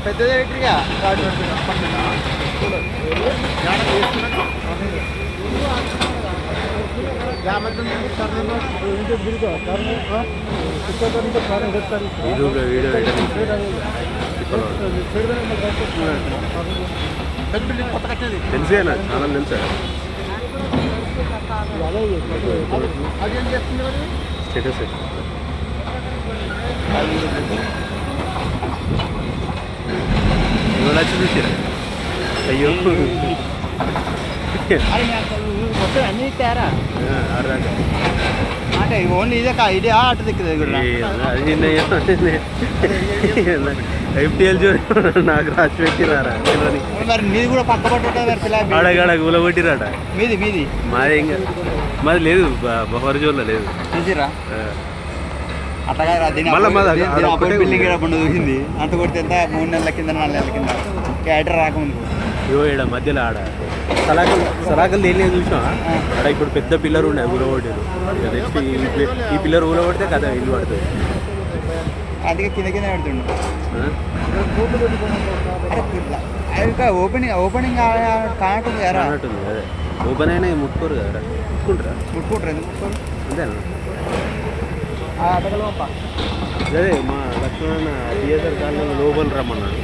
పెద్దదే పెట్టిగా కొత్త కట్టేది తెలిసేనా ఛానల్ తెలుసా అదేం చేస్తుంది మరి స్టేటస్ ఇవాళ వచ్చి చూసారా అయ్యో అన్ని తేరా ఆరాక అంటే ఓన్లీ ఇదే ఐడియా అటు దిక్కు ఐపీఎల్ చూ నాకు రాసి పెట్టిరారా మరి మీది కూడా పక్క పట్టు ఆడగాడ గులగొట్టిరాట మీది మీది మాది ఇంకా మాది లేదు బఫర్ జోన్లో లేదు చూసిరా అట్లా బిల్డింగ్ చూసింది అంత కొడితే ఎంత 3 నెలల కింద 4 నెలల కింద క్యాటర్ రాకముందు ఇవో ఈడ మధ్యలో ఆడ సలాకలు దేని చూసాం ఆడ ఇప్పుడు పెద్ద పిల్లర్ ఉండే ఊరగొట్టారు నెక్స్ట్ ఈ పిల్లర్ ఊరగొడితే కదా ఇల్లు పడుతుంది అందుకే కింద కింద పెడుతుండు ఇంకా ఓపెనింగ్ కానట్టుంది కానట్టుంది అదే ఓపెన్ అయినా ముట్టుకోరు కదా ముట్టుకుంటారు ఎందుకు ముట్టుకోరు అంతేనా అటగలప్ప అదే మా లక్ష్మణ థియేటర్ కాలంలో లోపల రమ్మన్నాడు